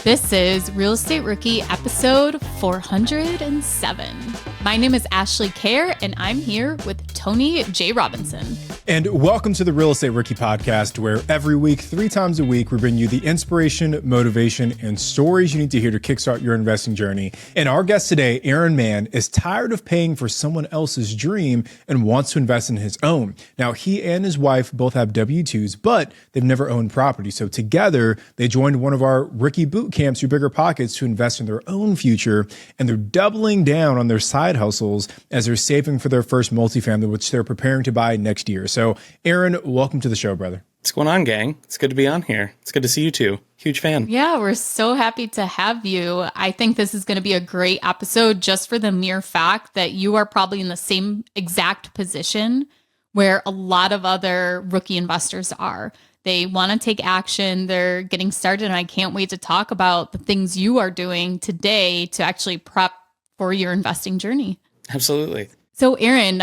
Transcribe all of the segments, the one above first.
This is Real Estate Rookie episode 407. My name is Ashley Kehr, and I'm here with Tony J. Robinson. And welcome to the Real Estate Rookie podcast, where every week, 3 times a week, we bring you the inspiration, motivation, and stories you need to hear to kickstart your investing journey. And our guest today, Mann, is tired of paying for someone else's dream and wants to invest in his own. Now, he and his wife both have W-2s, but they've never owned property. So together, they joined one of our rookie boot camps through BiggerPockets to invest in their own future. And they're doubling down on their side hustles as they're saving for their first multifamily, which they're preparing to buy next year. So Aaron, welcome to the show, brother. What's going on, gang? It's good to be on here. It's good to see you too. Huge fan. Yeah, we're so happy to have you. I think this is going to be a great episode just for the mere fact that you are probably in the same exact position where a lot of other rookie investors are. They want to take action. They're getting started. And I can't wait to talk about the things you are doing today to actually prep for your investing journey. Absolutely. So Aaron,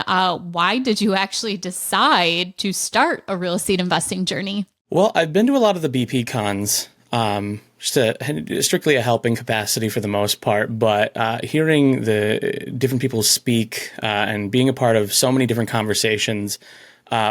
why did you actually decide to start a real estate investing journey? Well, I've been to a lot of the BP cons, strictly a helping capacity for the most part, but hearing the different people speak and being a part of so many different conversations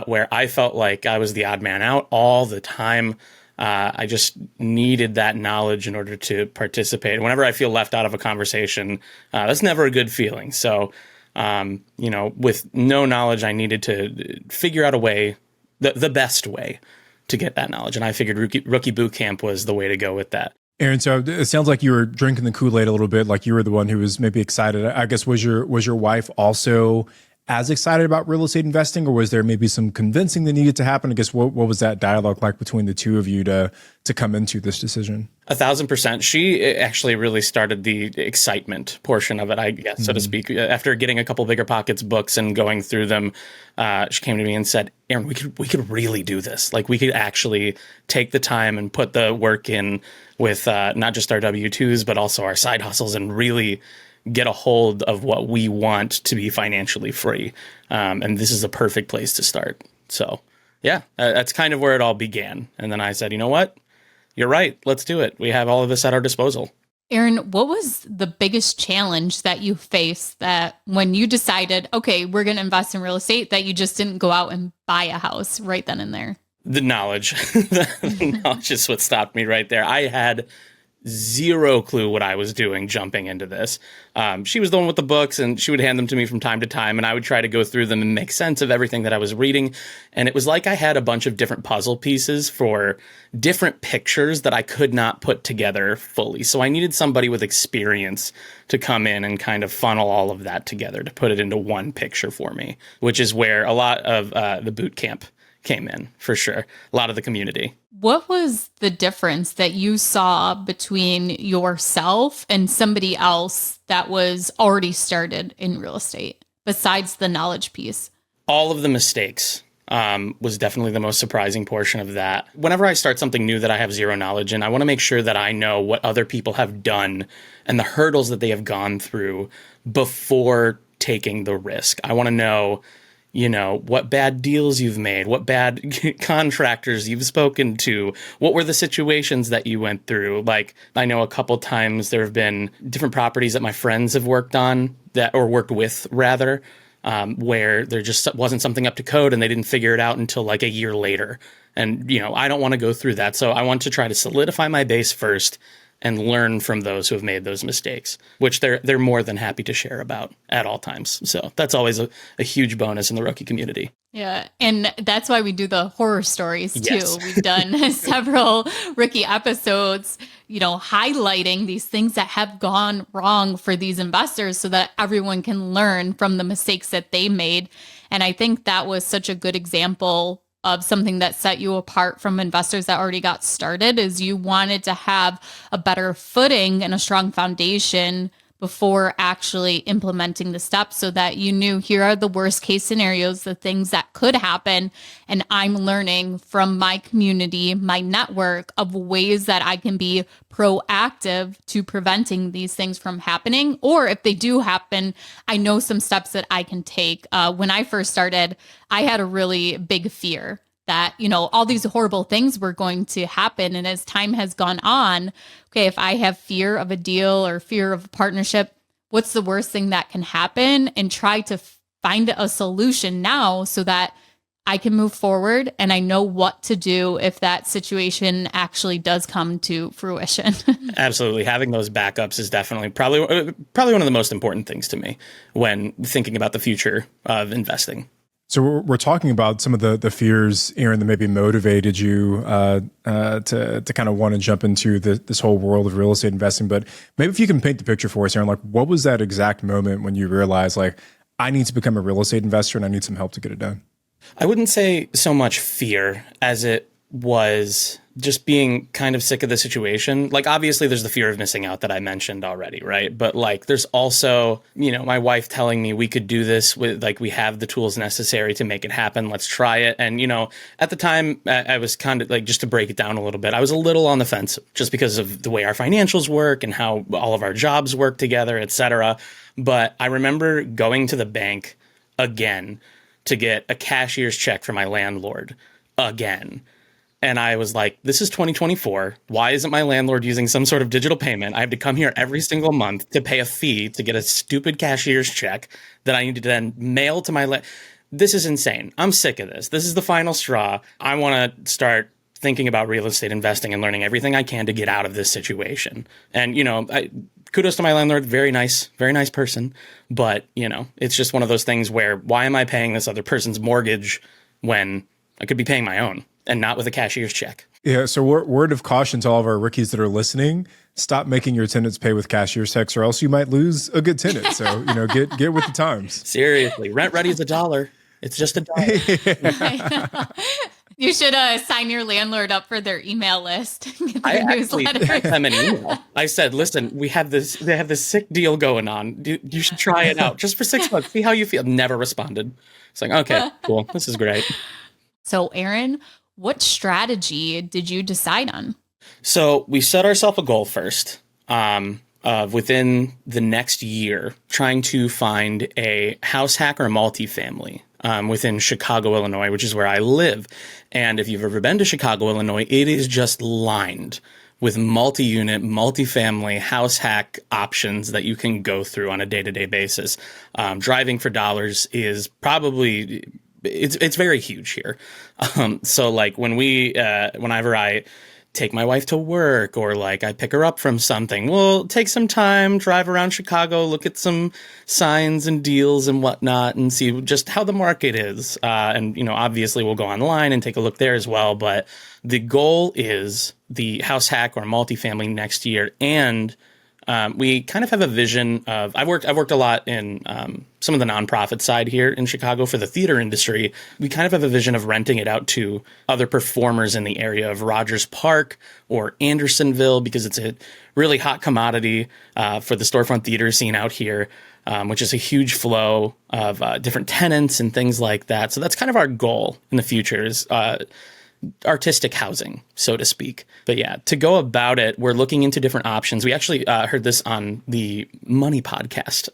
where I felt like I was the odd man out all the time. I just needed that knowledge in order to participate. Whenever I feel left out of a conversation, that's never a good feeling. So with no knowledge, I needed to figure out a way, the best way to get that knowledge. And I figured rookie Bootcamp was the way to go with that. Aaron, so it sounds like you were drinking the Kool-Aid a little bit, like you were the one who was maybe excited. I guess, was your wife also as excited about real estate investing, or was there maybe some convincing that needed to happen? I guess, what was that dialogue like between the two of you to come into this decision? 1,000%. She actually really started the excitement portion of it, I guess, so to speak. After getting a couple BiggerPockets books and going through them, she came to me and said, Aaron, we could really do this. Like, we could actually take the time and put the work in with not just our W-2s, but also our side hustles and really get a hold of what we want to be financially free. And this is a perfect place to start. So yeah, that's kind of where it all began. And then I said, you know what? You're right. Let's do it. We have all of this at our disposal. Aaron, what was the biggest challenge that you faced that when you decided, okay, we're going to invest in real estate, that you just didn't go out and buy a house right then and there? The knowledge. The knowledge is what stopped me right there. I had zero clue what I was doing jumping into this. She was the one with the books, and she would hand them to me from time to time, and I would try to go through them and make sense of everything that I was reading. And it was like I had a bunch of different puzzle pieces for different pictures that I could not put together fully. So I needed somebody with experience to come in and kind of funnel all of that together to put it into one picture for me, which is where a lot of the boot camp came in, for sure. A lot of the community. What was the difference that you saw between yourself and somebody else that was already started in real estate, besides the knowledge piece? All of the mistakes was definitely the most surprising portion of that. Whenever I start something new that I have zero knowledge in, I want to make sure that I know what other people have done and the hurdles that they have gone through before taking the risk. I want to know, what bad deals you've made, what bad contractors you've spoken to, what were the situations that you went through. Like, I know a couple times there have been different properties that my friends have worked on or worked with rather, where there just wasn't something up to code and they didn't figure it out until like a year later. And, I don't want to go through that. So I want to try to solidify my base first and learn from those who have made those mistakes, which they're more than happy to share about at all times. So that's always a huge bonus in the rookie community. Yeah. And that's why we do the horror stories too. Yes. We've done several rookie episodes, highlighting these things that have gone wrong for these investors so that everyone can learn from the mistakes that they made. And I think that was such a good example of something that set you apart from investors that already got started, is you wanted to have a better footing and a strong foundation before actually implementing the steps, so that you knew, here are the worst case scenarios, the things that could happen. And I'm learning from my community, my network, of ways that I can be proactive to preventing these things from happening. Or if they do happen, I know some steps that I can take. When I first started, I had a really big fear that, all these horrible things were going to happen. And as time has gone on, okay, if I have fear of a deal or fear of a partnership, what's the worst thing that can happen? And try to find a solution now so that I can move forward and I know what to do if that situation actually does come to fruition. Absolutely. Having those backups is definitely probably one of the most important things to me when thinking about the future of investing. So we're talking about some of the fears, Aaron, that maybe motivated you to kind of want to jump into this whole world of real estate investing. But maybe if you can paint the picture for us, Aaron, like what was that exact moment when you realized like, I need to become a real estate investor and I need some help to get it done? I wouldn't say so much fear as it was just being kind of sick of the situation. Like, obviously, there's the fear of missing out that I mentioned already, right? But like, there's also, my wife telling me we could do this with, like, we have the tools necessary to make it happen. Let's try it. And, at the time, I was kind of like, just to break it down a little bit, I was a little on the fence just because of the way our financials work and how all of our jobs work together, et cetera. But I remember going to the bank again to get a cashier's check for my landlord again. And I was like, this is 2024. Why isn't my landlord using some sort of digital payment? I have to come here every single month to pay a fee to get a stupid cashier's check that I need to then mail to my This is insane. I'm sick of this. This is the final straw. I want to start thinking about real estate investing and learning everything I can to get out of this situation. And, kudos to my landlord. Very nice person. But, it's just one of those things where why am I paying this other person's mortgage when I could be paying my own and not with a cashier's check? Yeah. So word of caution to all of our rookies that are listening, stop making your tenants pay with cashier's checks or else you might lose a good tenant. So, get with the times. Seriously. Rent ready is $1. It's just $1. You should sign your landlord up for their email list. I actually sent them an email. I said, listen, they have this sick deal going on. You should try it out just for 6 months. See how you feel. Never responded. It's like, okay, cool. This is great. So Aaron, what strategy did you decide on? So we set ourselves a goal first of within the next year, trying to find a house hack or multifamily within Chicago, Illinois, which is where I live. And if you've ever been to Chicago, Illinois, it is just lined with multi-unit, multifamily house hack options that you can go through on a day-to-day basis. Driving for dollars is probably, it's very huge here. So like whenever I take my wife to work or like I pick her up from something, we'll take some time, drive around Chicago, look at some signs and deals and whatnot and see just how the market is. And, obviously we'll go online and take a look there as well. But the goal is the house hack or multifamily next year. And we kind of have a vision of, I've worked a lot in some of the nonprofit side here in Chicago for the theater industry. We kind of have a vision of renting it out to other performers in the area of Rogers Park or Andersonville, because it's a really hot commodity for the storefront theater scene out here, which is a huge flow of different tenants and things like that. So that's kind of our goal in the future is artistic housing, so to speak. But yeah, to go about it, we're looking into different options. We actually heard this on the Money podcast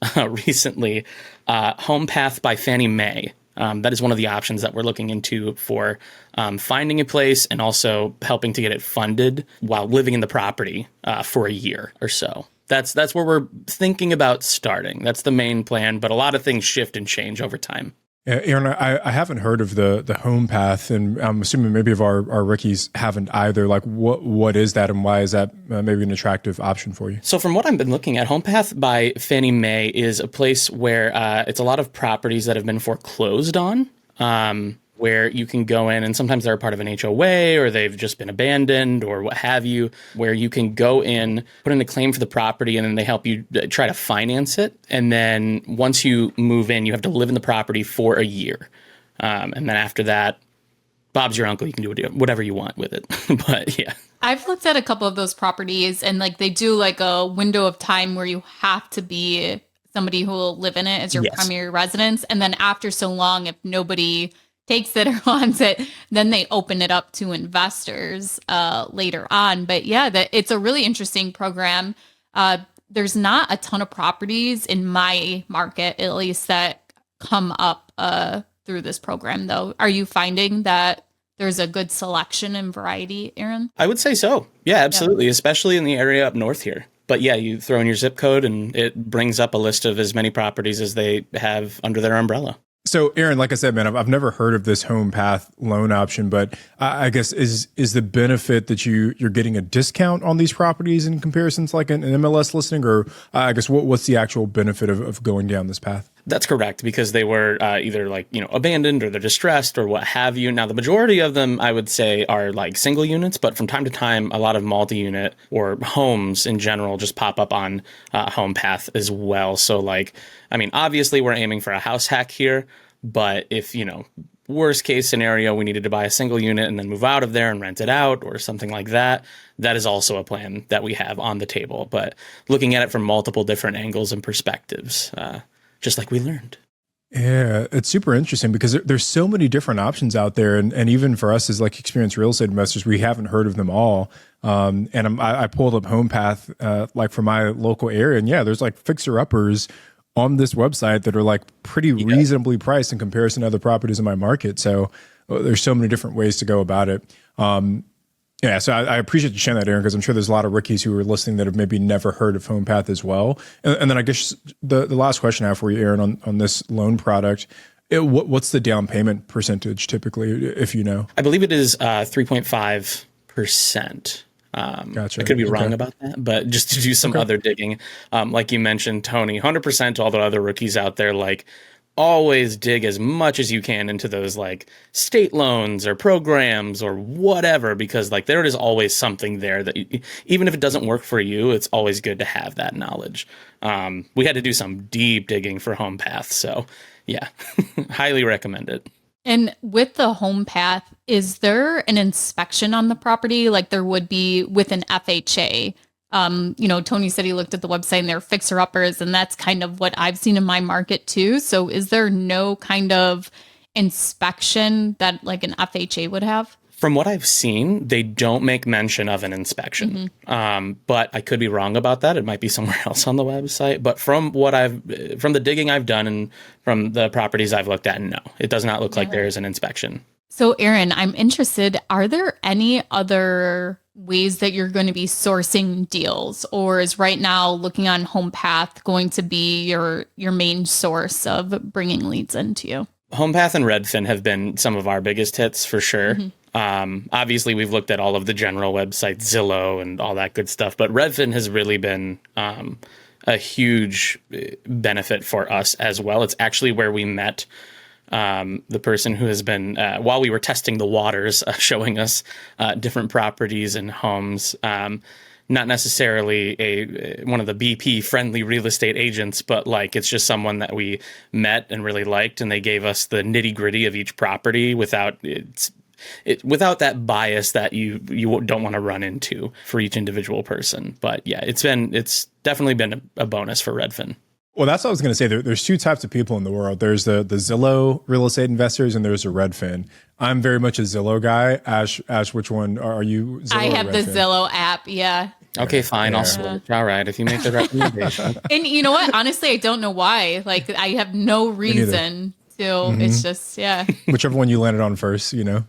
recently, Home Path by Fannie Mae. That is one of the options that we're looking into for finding a place and also helping to get it funded while living in the property for a year or so. That's where we're thinking about starting. That's the main plan, but a lot of things shift and change over time. Aaron, I haven't heard of the Home Path, and I'm assuming maybe if our rookies haven't either. Like, what is that, and why is that maybe an attractive option for you? So from what I've been looking at, Home Path by Fannie Mae is a place where it's a lot of properties that have been foreclosed on, where you can go in, and sometimes they're a part of an HOA or they've just been abandoned or what have you, where you can go in, put in a claim for the property, and then they help you try to finance it. And then once you move in, you have to live in the property for a year. And then after that, Bob's your uncle. You can do whatever you want with it. But yeah. I've looked at a couple of those properties, and like they do like a window of time where you have to be somebody who will live in it as your primary residence. And then after so long, if nobody takes it or wants it, then they open it up to investors later on. But yeah, it's a really interesting program. There's not a ton of properties in my market, at least, that come up through this program, though. Are you finding that there's a good selection and variety, Aaron? I would say so. Yeah, absolutely. Yeah. Especially in the area up north here. But yeah, you throw in your zip code and it brings up a list of as many properties as they have under their umbrella. So, Aaron, like I said, man, I've never heard of this home path loan option, but I guess is the benefit that you're getting a discount on these properties in comparison to like an MLS listing, or I guess what's the actual benefit of going down this path? That's correct, because they were either like, abandoned or they're distressed or what have you. Now, the majority of them, I would say, are like single units, but from time to time, a lot of multi-unit or homes in general just pop up on Home Path as well. So like, obviously we're aiming for a house hack here, but if, worst case scenario, we needed to buy a single unit and then move out of there and rent it out or something like that, that is also a plan that we have on the table. But looking at it from multiple different angles and perspectives, just like we learned. Yeah, it's super interesting because there's so many different options out there. And even for us as like experienced real estate investors, we haven't heard of them all. And I pulled up HomePath like for my local area. And yeah, there's like fixer-uppers on this website that are like pretty reasonably priced in comparison to other properties in my market. So there's so many different ways to go about it. Yeah, so I appreciate you sharing that, Aaron, because I'm sure there's a lot of rookies who are listening that have maybe never heard of HomePath as well. And then I guess the last question I have for you, Aaron, on this loan product, what's the down payment percentage typically, if you know? I believe it is 3.5%. Gotcha. I could be wrong about that, but just to do some other digging, like you mentioned, Tony, 100% to all the other rookies out there, like, always dig as much as you can into those like state loans or programs or whatever, because like there is always something there that even if it doesn't work for you, it's always good to have that knowledge. We had to do some deep digging for Home Path. So yeah, highly recommend it. And with the Home Path, is there an inspection on the property like there would be with an FHA? Tony said he looked at the website and they're fixer-uppers, and that's kind of what I've seen in my market too. So is there no kind of inspection that like an FHA would have? From what I've seen, they don't make mention of an inspection. But I could be wrong about that. It might be somewhere else on the website. But from the digging I've done and from the properties I've looked at, no, it does not look like there is an inspection. So Aaron, I'm interested, are there any other ways that you're going to be sourcing deals, or is right now looking on HomePath going to be your main source of bringing leads into you? HomePath and Redfin have been some of our biggest hits for sure. Obviously, we've looked at all of the general websites, Zillow and all that good stuff, but Redfin has really been a huge benefit for us as well. It's actually where we met the person who has been, while we were testing the waters, showing us different properties and homes. Not necessarily one of the BP friendly real estate agents, but like it's just someone that we met and really liked, and they gave us the nitty gritty of each property without that bias that you don't want to run into for each individual person. But yeah, it's definitely been a bonus for Redfin. Well, that's what I was going to say. There's two types of people in the world. There's the Zillow real estate investors, and there's a Redfin. I'm very much a Zillow guy. Ash, which one are you? Zillow I have the Zillow app. Yeah. Okay, fine. I'll switch. All right, if you make the recommendation. And you know what? Honestly, I don't know why. Like, I have no reason to. It's just, whichever one you landed on first, Yeah.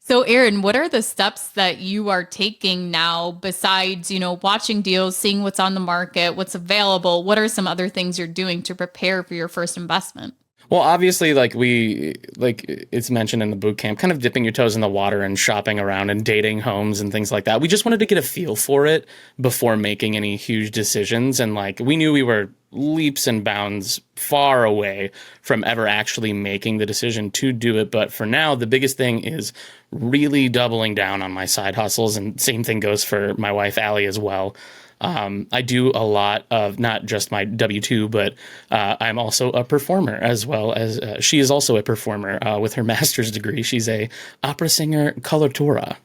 So Aaron, what are the steps that you are taking now besides, watching deals, seeing what's on the market, what's available? What are some other things you're doing to prepare for your first investment? Well, obviously, like it's mentioned in the Bootcamp, kind of dipping your toes in the water and shopping around and dating homes and things like that. We just wanted to get a feel for it before making any huge decisions. And like, we knew we were leaps and bounds far away from ever actually making the decision to do it. But for now, the biggest thing is really doubling down on my side hustles. And same thing goes for my wife, Allie, as well. I do a lot of not just my W-2, but I'm also a performer as well as she is also a performer with her master's degree. She's a opera singer coloratura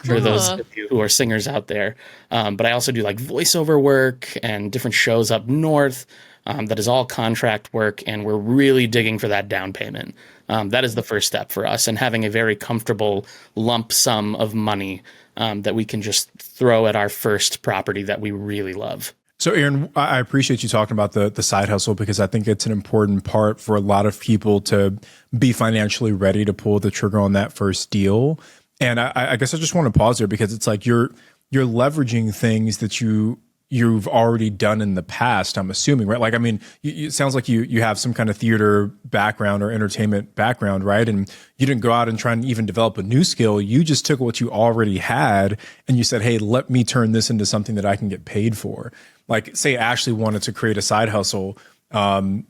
for those of you who are singers out there. But I also do like voiceover work and different shows up north. That is all contract work, and we're really digging for that down payment. That is the first step for us, and having a very comfortable lump sum of money that we can just throw at our first property that we really love. So, Aaron, I appreciate you talking about the side hustle because I think it's an important part for a lot of people to be financially ready to pull the trigger on that first deal. And I guess I just want to pause there because it's like you're leveraging things that you've already done in the past, I'm assuming, right? Like, I mean, it sounds like you have some kind of theater background or entertainment background, right? And you didn't go out and try and even develop a new skill. You just took what you already had and you said, hey, let me turn this into something that I can get paid for. Like, say Ashley wanted to create a side hustle.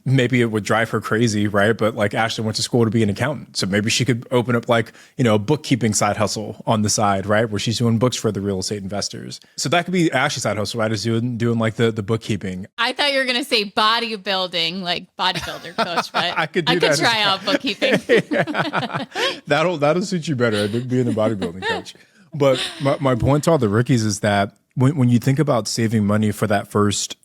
Maybe it would drive her crazy, right? But like Ashley went to school to be an accountant. So maybe she could open up like, a bookkeeping side hustle on the side, right? Where she's doing books for the real estate investors. So that could be Ashley's side hustle, right? Is doing like the bookkeeping. I thouut you were going to say bodybuilding, like bodybuilder coach, but I could try well. out bookkeeping. That'll suit you better, being a bodybuilding coach. But my point to all the rookies is that when you think about saving money for that first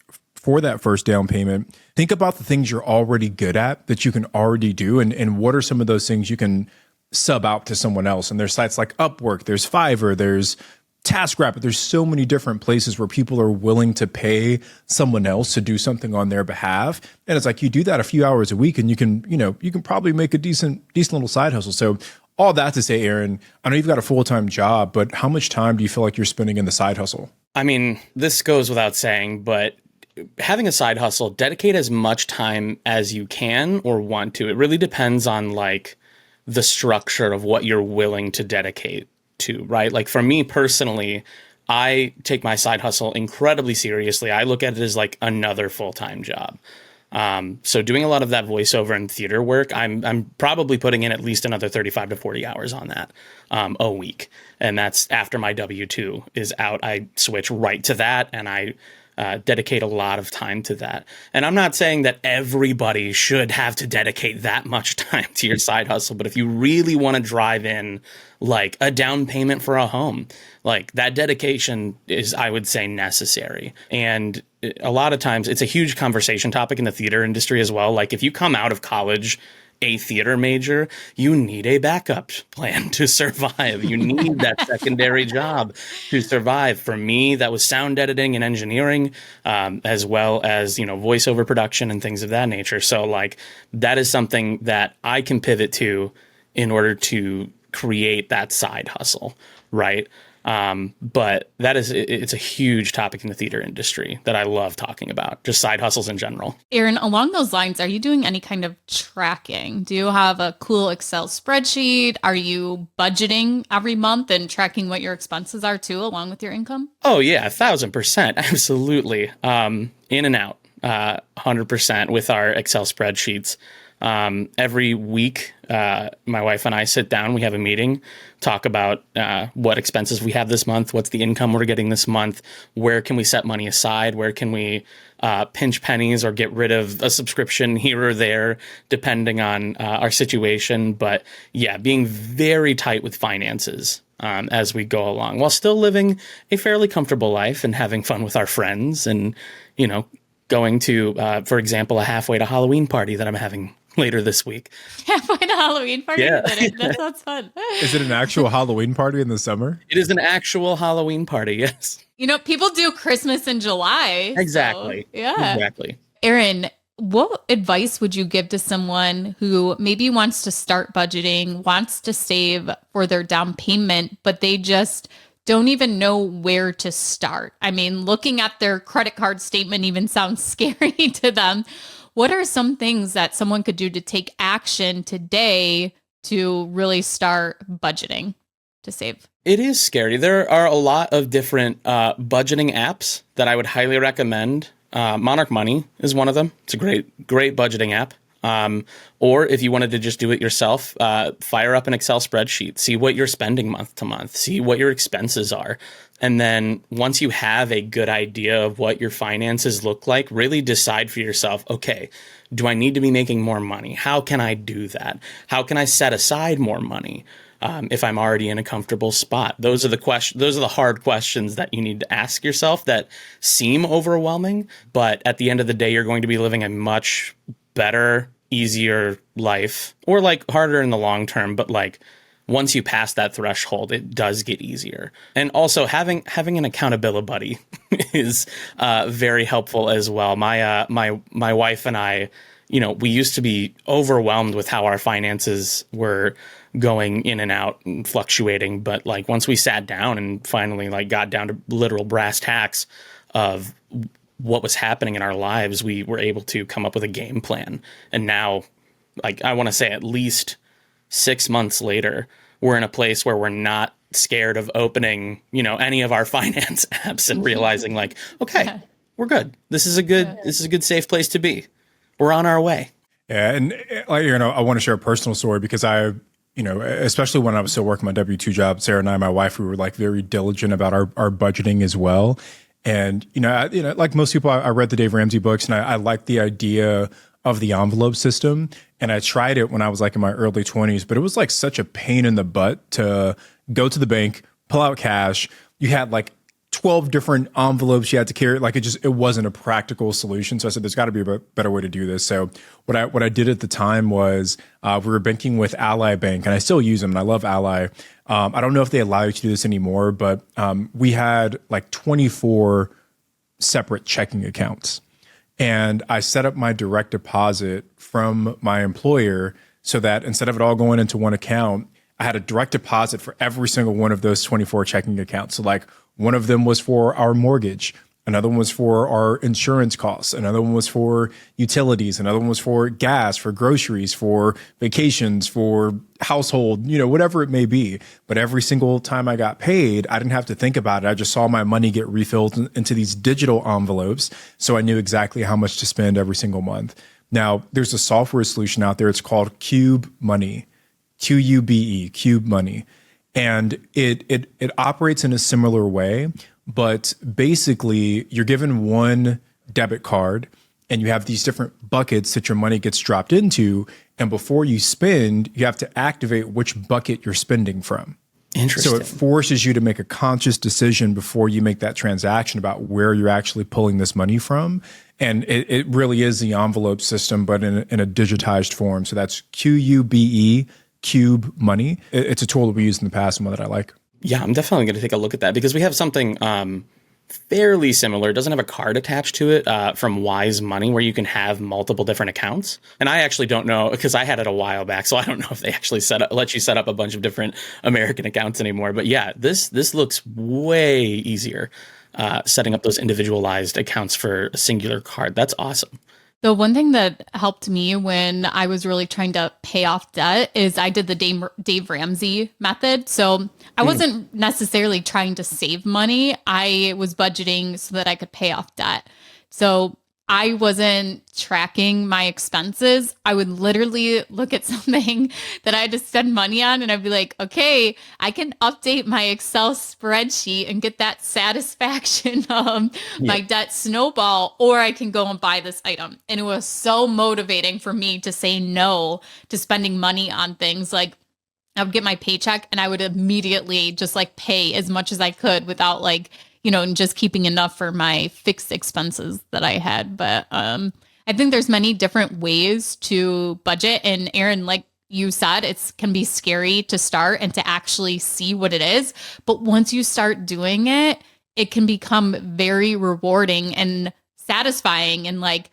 down payment, think about the things you're already good at that you can already do. And what are some of those things you can sub out to someone else? And there's sites like Upwork, there's Fiverr, there's TaskRabbit. There's so many different places where people are willing to pay someone else to do something on their behalf. And it's like you do that a few hours a week and you can probably make a decent little side hustle. So all that to say, Aaron, I know you've got a full-time job, but how much time do you feel like you're spending in the side hustle? I mean, this goes without saying, but having a side hustle, dedicate as much time as you can or want to. It really depends on like the structure of what you're willing to dedicate to, right? Like for me personally, I take my side hustle incredibly seriously. I look at it as like another full-time job. So doing a lot of that voiceover and theater work, I'm probably putting in at least another 35 to 40 hours on that a week. And that's after my W-2 is out. I switch right to that and I dedicate a lot of time to that. And I'm not saying that everybody should have to dedicate that much time to your side hustle, but if you really want to drive in like a down payment for a home, like that dedication is, I would say, necessary. And a lot of times it's a huge conversation topic in the theater industry as well. Like if you come out of college a theater major, you need a backup plan to survive. You need that secondary job to survive. For me, that was sound editing and engineering, as well as, voiceover production and things of that nature. So like that is something that I can pivot to in order to create that side hustle, right? But it's a huge topic in the theater industry that I love talking about, just side hustles in general. Aaron, along those lines, are you doing any kind of tracking? Do you have a cool Excel spreadsheet? Are you budgeting every month and tracking what your expenses are too, along with your income? Oh yeah, 1,000%. Absolutely. In and out, 100% with our Excel spreadsheets. Every week, my wife and I sit down, we have a meeting, talk about what expenses we have this month, what's the income we're getting this month, where can we set money aside, where can we pinch pennies or get rid of a subscription here or there, depending on our situation. But yeah, being very tight with finances as we go along, while still living a fairly comfortable life and having fun with our friends and, going to, for example, a halfway to Halloween party that I'm having later this week. Halfway to Halloween party? Yeah. That sounds fun. Is it an actual Halloween party in the summer? It is an actual Halloween party, yes. People do Christmas in July. Exactly. So, yeah. Exactly. Aaron, what advice would you give to someone who maybe wants to start budgeting, wants to save for their down payment, but they just don't even know where to start? I mean, looking at their credit card statement even sounds scary to them. What are some things that someone could do to take action today to really start budgeting to save? It is scary. There are a lot of different budgeting apps that I would highly recommend. Monarch Money is one of them. It's a great budgeting app. Or if you wanted to just do it yourself, fire up an Excel spreadsheet, see what you're spending month to month, see what your expenses are. And then once you have a good idea of what your finances look like, really decide for yourself, okay, do I need to be making more money? How can I do that? How can I set aside more money? If I'm already in a comfortable spot? Those are the hard questions that you need to ask yourself that seem overwhelming, but at the end of the day, you're going to be living a much better, easier life, or like harder in the long term, but like once you pass that threshold, it does get easier. And also having an accountability buddy is very helpful as well. My wife and I, we used to be overwhelmed with how our finances were going in and out and fluctuating. But like once we sat down and finally like got down to literal brass tacks of what was happening in our lives, we were able to come up with a game plan. And now, like I want to say at least 6 months later, we're in a place where we're not scared of opening, any of our finance apps and realizing like, okay, we're good. This is a good safe place to be. We're on our way. Yeah. And I want to share a personal story because especially when I was still working my W-2 job, Sarah and I, my wife, we were like very diligent about our budgeting as well. And, like most people, I read the Dave Ramsey books and I like the idea of the envelope system. And I tried it when I was like in my early 20s, but it was like such a pain in the butt to go to the bank, pull out cash. You had like 12 different envelopes you had to carry. Like it wasn't a practical solution. So I said, there's got to be a better way to do this. So what I did at the time was we were banking with Ally Bank, and I still use them and I love Ally. I don't know if they allow you to do this anymore, but we had like 24 separate checking accounts. And I set up my direct deposit from my employer so that instead of it all going into one account, I had a direct deposit for every single one of those 24 checking accounts. So like one of them was for our mortgage. Another one was for our insurance costs. Another one was for utilities. Another one was for gas, for groceries, for vacations, for household, whatever it may be. But every single time I got paid, I didn't have to think about it. I just saw my money get refilled into these digital envelopes. So I knew exactly how much to spend every single month. Now, there's a software solution out there. It's called Cube Money, Qube, Cube Money. And it operates in a similar way. But basically, you're given one debit card and you have these different buckets that your money gets dropped into. And before you spend, you have to activate which bucket you're spending from. Interesting. So it forces you to make a conscious decision before you make that transaction about where you're actually pulling this money from. And it really is the envelope system, but in a digitized form. So that's Qube, Cube Money. It's a tool that we used in the past and one that I like. Yeah, I'm definitely going to take a look at that because we have something fairly similar. It doesn't have a card attached to it from Wise Money where you can have multiple different accounts. And I actually don't know because I had it a while back, so I don't know if they actually let you set up a bunch of different American accounts anymore. But yeah, this looks way easier setting up those individualized accounts for a singular card. That's awesome. The one thing that helped me when I was really trying to pay off debt is I did the Dave Ramsey method. So I wasn't necessarily trying to save money. I was budgeting so that I could pay off debt. So I wasn't tracking my expenses. I would literally look at something that I had to spend money on and I'd be like, okay, I can update my Excel spreadsheet and get that satisfaction of my debt snowball, or I can go and buy this item. And it was so motivating for me to say no to spending money on things. Like I would get my paycheck and I would immediately just like pay as much as I could without like, and just keeping enough for my fixed expenses that I had. But I think there's many different ways to budget. And Aaron, like you said, it can be scary to start and to actually see what it is. But once you start doing it, it can become very rewarding and satisfying and like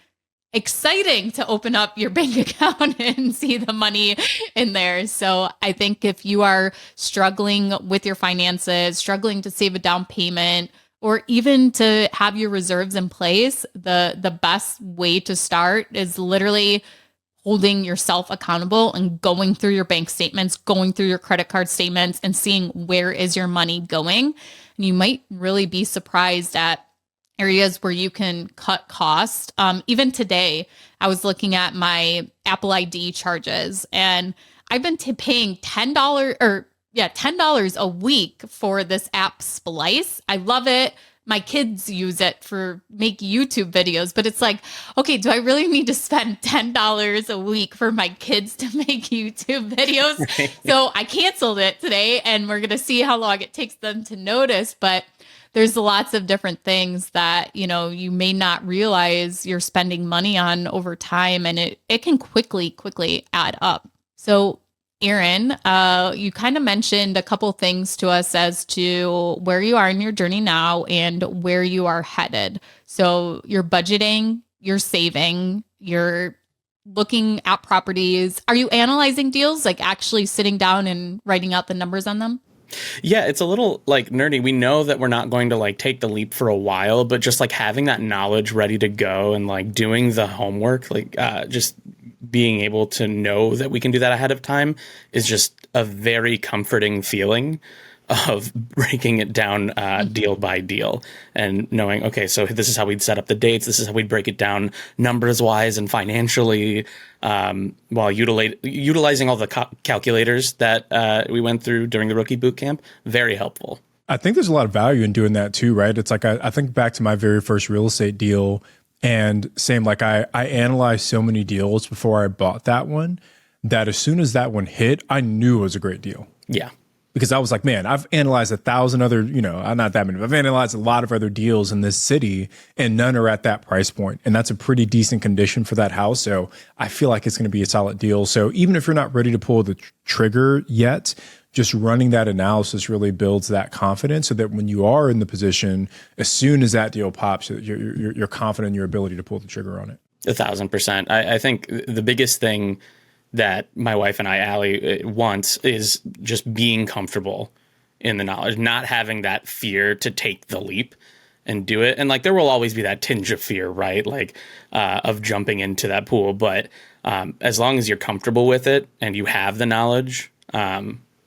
exciting to open up your bank account and see the money in there. So I think if you are struggling with your finances, struggling to save a down payment, or even to have your reserves in place, the best way to start is literally holding yourself accountable and going through your bank statements, going through your credit card statements and seeing where is your money going. And you might really be surprised at areas where you can cut costs. Even today, I was looking at my Apple ID charges and I've been paying $10 a week for this app Splice. I love it. My kids use it for make YouTube videos, but it's like, okay, do I really need to spend $10 a week for my kids to make YouTube videos? Right. So I canceled it today and we're going to see how long it takes them to notice. But there's lots of different things that, you may not realize you're spending money on over time, and it can quickly add up. So Aaron, you kind of mentioned a couple things to us as to where you are in your journey now and where you are headed. So you're budgeting, you're saving, you're looking at properties. Are you analyzing deals, like actually sitting down and writing out the numbers on them? Yeah, it's a little like nerdy. We know that we're not going to like take the leap for a while, but just like having that knowledge ready to go and like doing the homework, like just being able to know that we can do that ahead of time is just a very comforting feeling of breaking it down deal by deal and knowing, okay, so this is how we'd set up the dates. This is how we'd break it down numbers wise and financially, while utilizing all the calculators that we went through during the rookie bootcamp. Very helpful. I think there's a lot of value in doing that too, right? It's like, I think back to my very first real estate deal, and same, like I analyzed so many deals before I bought that one, that as soon as that one hit, I knew it was a great deal. Yeah. Because I was like, man, I've analyzed 1,000 other, not that many, but I've analyzed a lot of other deals in this city, and none are at that price point. And that's a pretty decent condition for that house. So I feel like it's going to be a solid deal. So even if you're not ready to pull the trigger yet, just running that analysis really builds that confidence so that when you are in the position, as soon as that deal pops, you're confident in your ability to pull the trigger on it. 1,000%. I think the biggest thing that my wife and I, Allie, wants is just being comfortable in the knowledge, not having that fear to take the leap and do it. And like, there will always be that tinge of fear, right? Like, of jumping into that pool. But as long as you're comfortable with it and you have the knowledge,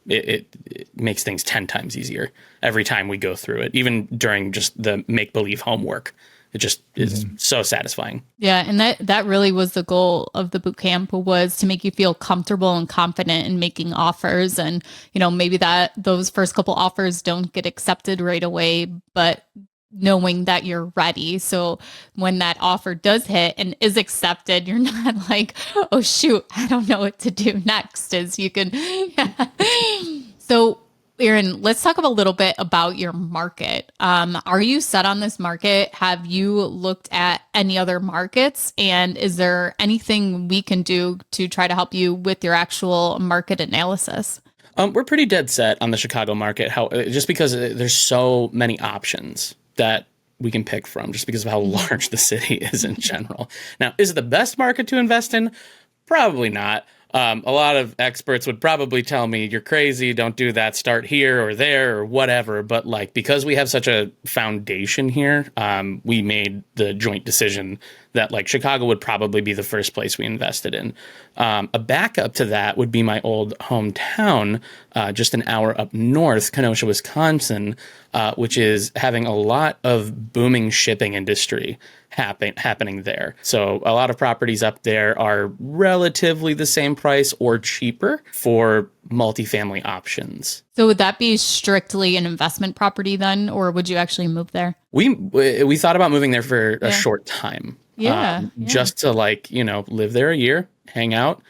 it makes things 10 times easier every time we go through it, even during just the make-believe homework. It just is so satisfying. Yeah, and that really was the goal of the boot camp, was to make you feel comfortable and confident in making offers. And, maybe that those first couple offers don't get accepted right away, but knowing that you're ready. So when that offer does hit and is accepted, you're not like, oh shoot, I don't know what to do next. As you can. So Aaron, let's talk a little bit about your market. Are you set on this market? Have you looked at any other markets? And is there anything we can do to try to help you with your actual market analysis? We're pretty dead set on the Chicago market, just because there's so many options that we can pick from, just because of how large the city is in general. Now, is it the best market to invest in? Probably not. A lot of experts would probably tell me, you're crazy, don't do that, start here or there or whatever. But like, because we have such a foundation here, we made the joint decision that like Chicago would probably be the first place we invested in. A backup to that would be my old hometown, just an hour up north, Kenosha, Wisconsin, which is having a lot of booming shipping industry happening there. So a lot of properties up there are relatively the same price or cheaper for multifamily options. So would that be strictly an investment property then, or would you actually move there? We thought about moving there for a short time. Just to live there a year, hang out,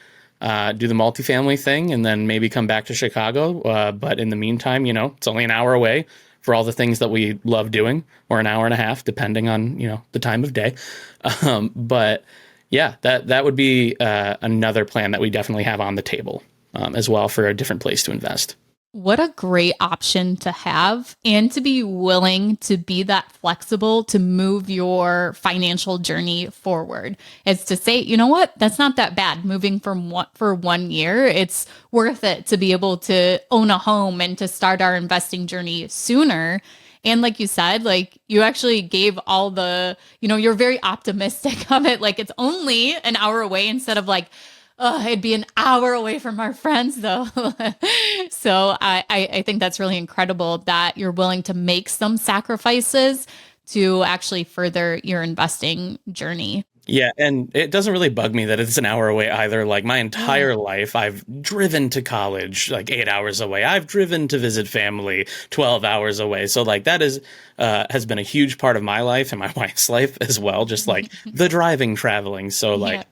do the multifamily thing, and then maybe come back to Chicago. But in the meantime, it's only an hour away for all the things that we love doing, or an hour and a half, depending on, the time of day. But yeah, that would be another plan that we definitely have on the table as well, for a different place to invest. What a great option to have, and to be willing to be that flexible to move your financial journey forward. It's to say, you know what, that's not that bad. Moving for 1 year, it's worth it to be able to own a home and to start our investing journey sooner. And like you said, like you actually gave all the, you're very optimistic of it. Like it's only an hour away instead of like, oh, it'd be an hour away from our friends though. So I think that's really incredible that you're willing to make some sacrifices to actually further your investing journey. Yeah, and it doesn't really bug me that it's an hour away either. Like my entire life, I've driven to college like 8 hours away. I've driven to visit family 12 hours away. So like that is has been a huge part of my life and my wife's life as well. Just like the driving, traveling. So like,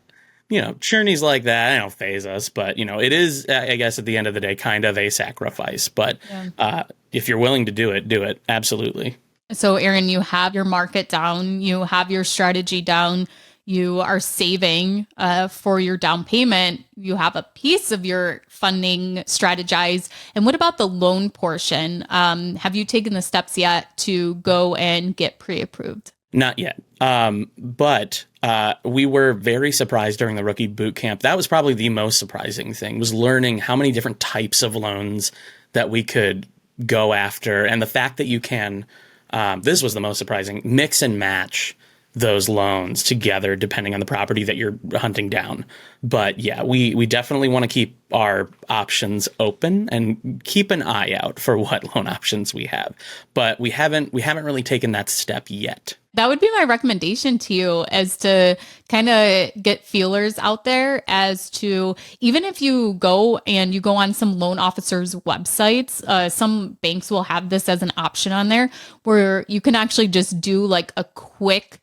journeys like that, I don't phase us, but it is, I guess at the end of the day, kind of a sacrifice. But if you're willing to do it. Absolutely. So Aaron, you have your market down, you have your strategy down. you are saving for your down payment. You have a piece of your funding strategized. And what about the loan portion? Have you taken the steps yet to go and get pre-approved? Not yet. But we were very surprised during the rookie boot camp. That was probably the most surprising thing, was learning how many different types of loans that we could go after. And the fact that you can, this was the most surprising, mix and match those loans together depending on the property that you're hunting down. But yeah, we definitely want to keep our options open and keep an eye out for what loan options we have. But we haven't really taken that step yet. That would be my recommendation to you, is to kind of get feelers out there as to, even if you go on some loan officers' websites, some banks will have this as an option on there where you can actually just do like a quick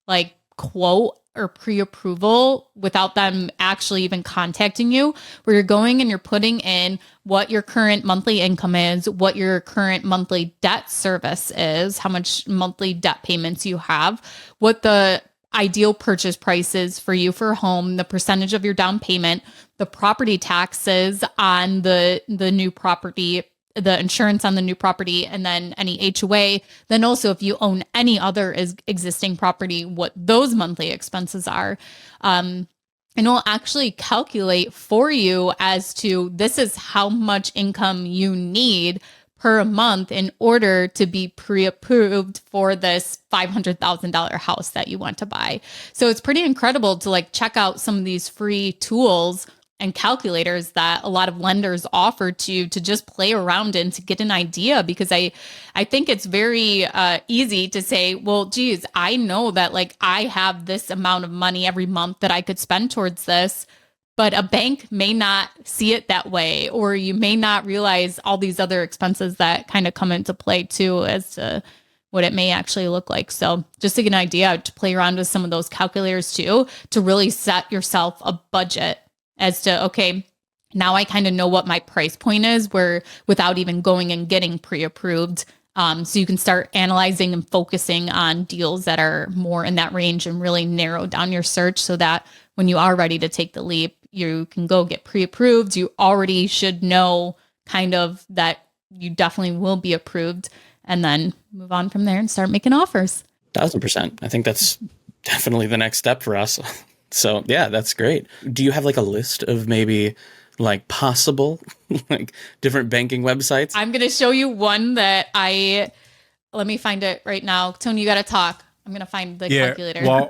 like quote or pre-approval without them actually even contacting you, where you're going and you're putting in what your current monthly income is, what your current monthly debt service is, how much monthly debt payments you have, what the ideal purchase price is for you for a home, the percentage of your down payment, the property taxes on the new property, the insurance on the new property, and then any HOA. Then also, if you own any other existing property, what those monthly expenses are. And it'll actually calculate for you as to, this is how much income you need per month in order to be pre-approved for this $500,000 house that you want to buy. So it's pretty incredible to like check out some of these free tools and calculators that a lot of lenders offer to just play around in, to get an idea, because I think it's very easy to say, well, geez, I know that like I have this amount of money every month that I could spend towards this, but a bank may not see it that way, or you may not realize all these other expenses that kind of come into play too as to what it may actually look like. So just to get an idea, to play around with some of those calculators too, to really set yourself a budget as to, okay, now I kind of know what my price point is, where without even going and getting pre-approved. So you can start analyzing and focusing on deals that are more in that range and really narrow down your search, so that when you are ready to take the leap, you can go get pre-approved. You already should know kind of that you definitely will be approved, and then move on from there and start making offers. 1,000%. I think that's definitely the next step for us. So yeah, that's great. Do you have like a list of maybe like possible like different banking websites? I'm going to show you one that let me find it right now. Tony, you got to talk. I'm going to find the calculator. While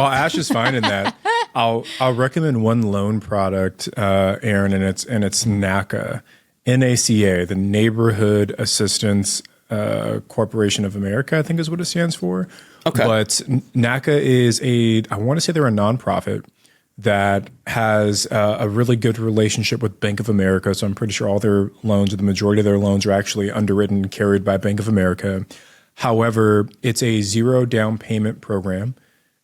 Ash is finding that, I'll recommend one loan product, Aaron, and it's NACA, NACA, the Neighborhood Assistance Corporation of America, I think is what it stands for. Okay. But NACA is I want to say they're a nonprofit that has a really good relationship with Bank of America. So I'm pretty sure all their loans, or the majority of their loans, are actually underwritten and carried by Bank of America. However, it's a zero down payment program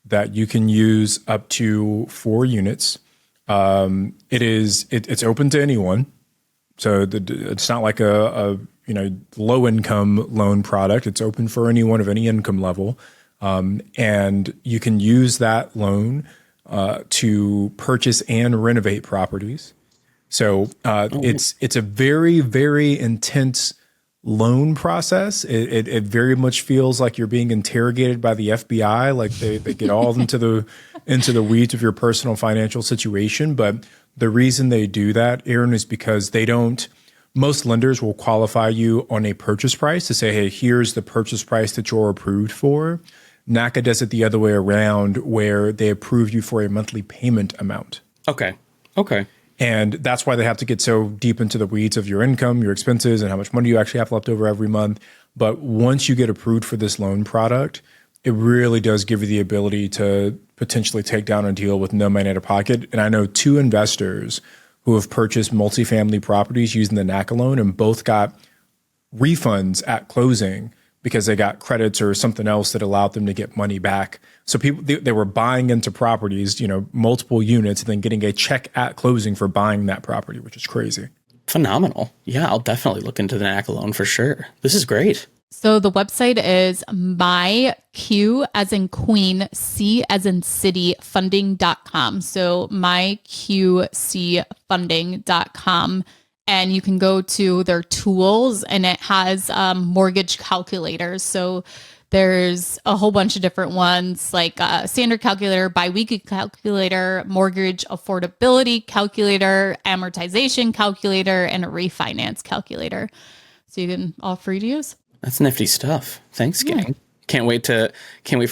that you can use up to 4 units. It's open to anyone. So it's not like a low income loan product. It's open for anyone of any income level. And you can use that loan to purchase and renovate properties. So it's a very, very intense loan process. It very much feels like you're being interrogated by the FBI. Like they get all into the weeds of your personal financial situation. But the reason they do that, Aaron, is because most lenders will qualify you on a purchase price to say, hey, here's the purchase price that you're approved for. NACA does it the other way around, where they approve you for a monthly payment amount. Okay. And that's why they have to get so deep into the weeds of your income, your expenses, and how much money you actually have left over every month. But once you get approved for this loan product, it really does give you the ability to potentially take down a deal with no money out of pocket. And I know 2 investors who have purchased multifamily properties using the NACA loan, and both got refunds at closing because they got credits or something else that allowed them to get money back. So people, they were buying into properties, multiple units, and then getting a check at closing for buying that property, which is crazy. Phenomenal. Yeah, I'll definitely look into the NACA loan for sure. This is great. So the website is myq as in queen, c as in city, funding.com. So myqcfunding.com. And you can go to their tools and it has mortgage calculators. So there's a whole bunch of different ones like standard calculator, biweekly calculator, mortgage affordability calculator, amortization calculator, and a refinance calculator. So you can all free to use. That's nifty stuff. Thanks, gang. Can't wait for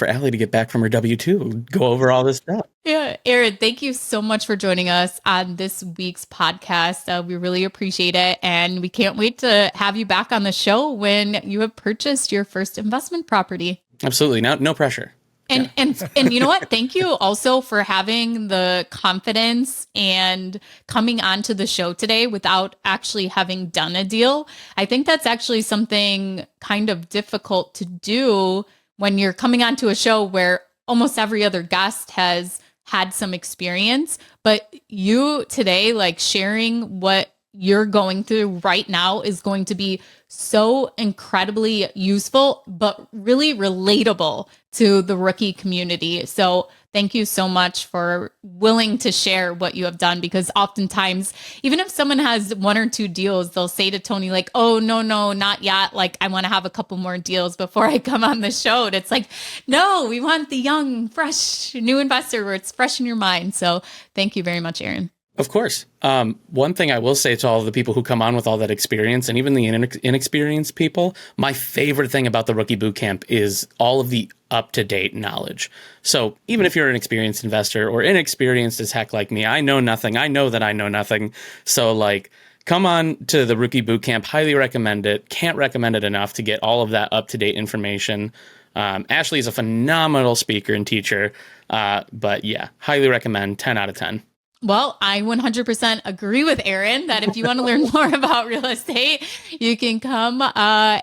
Allie to get back from her W-2, go over all this stuff. Yeah, Aaron, thank you so much for joining us on this week's podcast. We really appreciate it. And we can't wait to have you back on the show when you have purchased your first investment property. Absolutely. No pressure. And you know what? Thank you also for having the confidence and coming onto the show today without actually having done a deal. I think that's actually something kind of difficult to do when you're coming onto a show where almost every other guest has had some experience, but you today, like sharing what you're going through right now is going to be so incredibly useful, but really relatable to the rookie community. So thank you so much for willing to share what you have done, because oftentimes, even if someone has one or two deals, they'll say to Tony like, oh, no, not yet. Like, I want to have a couple more deals before I come on the show. And it's like, no, we want the young, fresh, new investor where it's fresh in your mind. So thank you very much, Aaron. Of course. One thing I will say to all of the people who come on with all that experience, and even the inexperienced people, my favorite thing about the Rookie Bootcamp is all of the up-to-date knowledge. So even if you're an experienced investor or inexperienced as heck like me, I know nothing. I know that I know nothing. So like, come on to the Rookie Bootcamp. Highly recommend it. Can't recommend it enough to get all of that up-to-date information. Ashley is a phenomenal speaker and teacher. But yeah, highly recommend. 10 out of 10. Well, I 100% agree with Aaron that if you want to learn more about real estate, you can come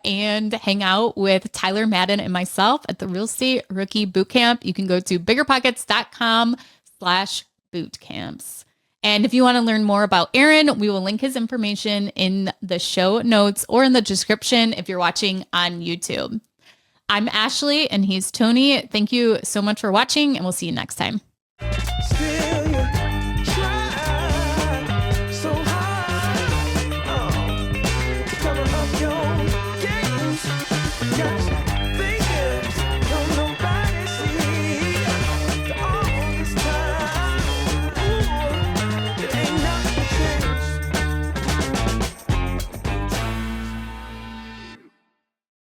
and hang out with Tyler, Madden, and myself at the Real Estate Rookie Bootcamp. You can go to biggerpockets.com/bootcamps. And if you want to learn more about Aaron, we will link his information in the show notes or in the description if you're watching on YouTube. I'm Ashley and he's Tony. Thank you so much for watching, and we'll see you next time.